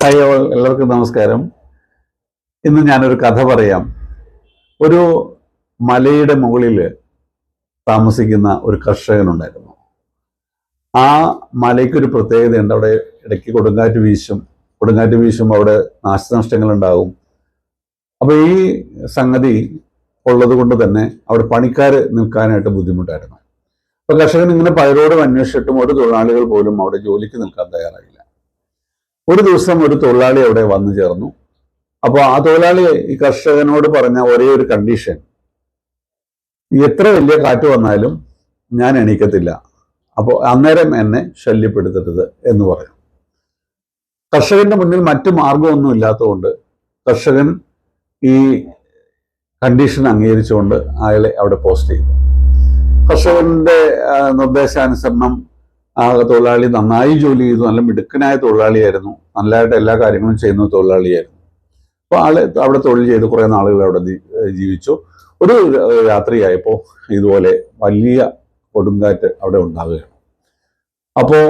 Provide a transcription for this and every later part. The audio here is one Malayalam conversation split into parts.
ഹായ് ഓൾ, എല്ലാവർക്കും നമസ്കാരം. ഇന്ന് ഞാനൊരു കഥ പറയാം. ഒരു മലയുടെ മുകളിൽ താമസിക്കുന്ന ഒരു കർഷകനുണ്ടായിരുന്നു. ആ മലയ്ക്കൊരു പ്രത്യേകതയുണ്ട്. അവിടെ ഇടയ്ക്ക് കൊടുങ്കാറ്റ് വീശും അവിടെ നാശനഷ്ടങ്ങൾ ഉണ്ടാകും. അപ്പോൾ ഈ സംഗതി ഉള്ളത് കൊണ്ട് തന്നെ അവിടെ പണിക്കാർ നിൽക്കാനായിട്ട് ബുദ്ധിമുട്ടായിരുന്നു. അപ്പോൾ കർഷകൻ ഇങ്ങനെ പലരോടും അന്വേഷിച്ചിട്ടും ഒരു തൊഴിലാളികൾ പോലും അവിടെ ജോലിക്ക് നിൽക്കാൻ തയ്യാറായില്ല. ഒരു ദിവസം ഒരു തൊഴിലാളി അവിടെ വന്നു ചേർന്നു. അപ്പോൾ ആ തൊഴിലാളി ഈ കർഷകനോട് പറഞ്ഞ ഒരേ ഒരു കണ്ടീഷൻ, എത്ര വലിയ കാറ്റ് വന്നാലും ഞാൻ എണീക്കത്തില്ല, അപ്പോൾ അന്നേരം എന്നെ ശല്യപ്പെടുത്തരുത് എന്ന് പറഞ്ഞു. കർഷകന്റെ മുന്നിൽ മറ്റു മാർഗമൊന്നും ഇല്ലാത്തതുകൊണ്ട് കർഷകൻ ഈ കണ്ടീഷൻ അംഗീകരിച്ചുകൊണ്ട് അയാളെ അവിടെ പോസ്റ്റ് ചെയ്തു. കർഷകന്റെ നിർദ്ദേശാനുസരണം ആ തൊഴിലാളി നന്നായി ജോലി ചെയ്തു. നല്ല മിടുക്കനായ തൊഴിലാളിയായിരുന്നു. നല്ലതായിട്ട് എല്ലാ കാര്യങ്ങളും ചെയ്യുന്ന തൊഴിലാളിയായിരുന്നു. അപ്പോൾ ആള് അവിടെ തൊഴിൽ ചെയ്ത് കുറേ നാളുകൾ അവിടെ ജീവിച്ചു. ഒരു രാത്രിയായപ്പോൾ ഇതുപോലെ വലിയ കൊടുങ്കാറ്റ് അവിടെ ഉണ്ടാവുകയാണ്. അപ്പോൾ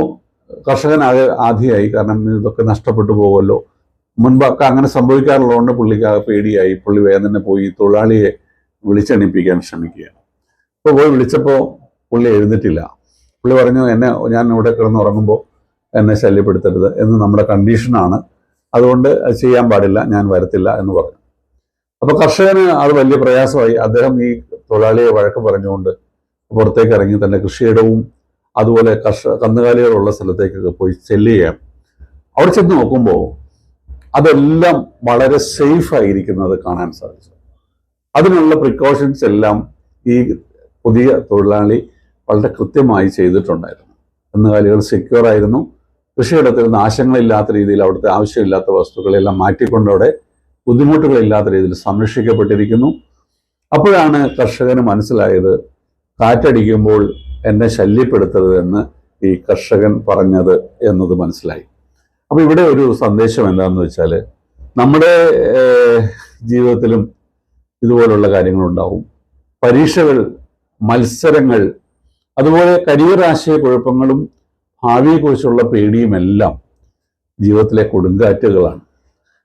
കർഷകൻ ആധിയായി, കാരണം ഇതൊക്കെ നഷ്ടപ്പെട്ടു പോകുമല്ലോ. മുൻപൊക്കെ അങ്ങനെ സംഭവിക്കാറുള്ളതുകൊണ്ട് പുള്ളിക്ക് പേടിയായി. പുള്ളി വേഗം തന്നെ പോയി തൊഴിലാളിയെ വിളിച്ചെണിപ്പിക്കാൻ ശ്രമിക്കുകയാണ്. അപ്പോൾ പോയി വിളിച്ചപ്പോൾ പുള്ളി എഴുന്നിട്ടില്ല. പുള്ളി പറഞ്ഞു, ഞാൻ ഇവിടെ കിടന്നുറങ്ങുമ്പോൾ എന്നെ ശല്യപ്പെടുത്തരുത് എന്ന് നമ്മുടെ കണ്ടീഷനാണ്, അതുകൊണ്ട് അത് ചെയ്യാൻ പാടില്ല, ഞാൻ വരത്തില്ല എന്ന് പറഞ്ഞു. അപ്പോൾ കർഷകന് അത് വലിയ പ്രയാസമായി. അദ്ദേഹം ഈ തൊഴിലാളിയെ വഴക്ക് പറഞ്ഞുകൊണ്ട് പുറത്തേക്ക് ഇറങ്ങി തന്റെ കൃഷിയിടവും അതുപോലെ കന്നുകാലികളുള്ള സ്ഥലത്തേക്കൊക്കെ പോയി ചെല്ലുകയാണ്. അവിടെ ചെന്ന് നോക്കുമ്പോൾ അതെല്ലാം വളരെ സേഫ് ആയിരിക്കുന്നത് കാണാൻ സാധിച്ചു. അതിനുള്ള പ്രിക്കോഷൻസ് എല്ലാം ഈ പുതിയ തൊഴിലാളി വളരെ കൃത്യമായി ചെയ്തിട്ടുണ്ടായിരുന്നു. കന്നുകാലികൾ സെക്യൂർ ആയിരുന്നു. കൃഷിയിടത്തിൽ നാശങ്ങളില്ലാത്ത രീതിയിൽ അവിടുത്തെ ആവശ്യമില്ലാത്ത വസ്തുക്കളെല്ലാം മാറ്റിക്കൊണ്ടവിടെ ബുദ്ധിമുട്ടുകളില്ലാത്ത രീതിയിൽ സംരക്ഷിക്കപ്പെട്ടിരിക്കുന്നു. അപ്പോഴാണ് കർഷകന് മനസ്സിലായത്, കാറ്റടിക്കുമ്പോൾ എന്നെ ശല്യപ്പെടുത്തരുതെന്ന് ഈ കർഷകൻ പറഞ്ഞത് എന്നത് മനസ്സിലായി. അപ്പോൾ ഇവിടെ ഒരു സന്ദേശം എന്താണെന്ന് വെച്ചാൽ, നമ്മുടെ ജീവിതത്തിലും ഇതുപോലുള്ള കാര്യങ്ങളുണ്ടാവും. പരീക്ഷകൾ, മത്സരങ്ങൾ, അതുപോലെ കരിയർ ആശയക്കുഴപ്പങ്ങളും ഭാവിയെക്കുറിച്ചുള്ള പേടിയുമെല്ലാം ജീവിതത്തിലെ കൊടുങ്കാറ്റുകളാണ്.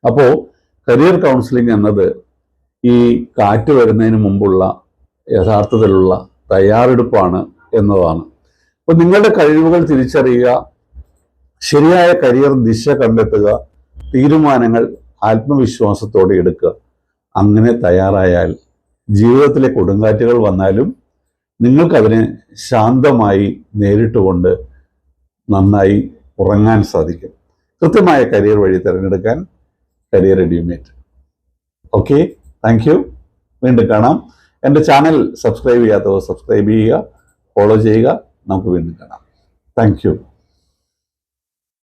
അപ്പോൾ കരിയർ കൗൺസിലിംഗ് എന്നത് ഈ കാറ്റ് വരുന്നതിന് മുമ്പുള്ള യഥാർത്ഥത്തിലുള്ള തയ്യാറെടുപ്പാണ് എന്നതാണ്. അപ്പോൾ നിങ്ങളുടെ കഴിവുകൾ തിരിച്ചറിയുക, ശരിയായ കരിയർ ദിശ കണ്ടെത്തുക, തീരുമാനങ്ങൾ ആത്മവിശ്വാസത്തോടെ എടുക്കുക. അങ്ങനെ തയ്യാറായാൽ ജീവിതത്തിലെ കൊടുങ്കാറ്റുകൾ വന്നാലും നിങ്ങൾക്കതിനെ ശാന്തമായി നേരിട്ടുകൊണ്ട് നന്നായി ഉറങ്ങാൻ സാധിക്കും. കൃത്യമായ കരിയർ വഴി തിരഞ്ഞെടുക്കാൻ career Edumate. Okay, thank you. വീണ്ടും കാണാം. എൻ്റെ ചാനൽ സബ്സ്ക്രൈബ് ചെയ്യാത്തവർ സബ്സ്ക്രൈബ് ചെയ്യുക, ഫോളോ ചെയ്യുക. നമുക്ക് വീണ്ടും കാണാം. Thank you.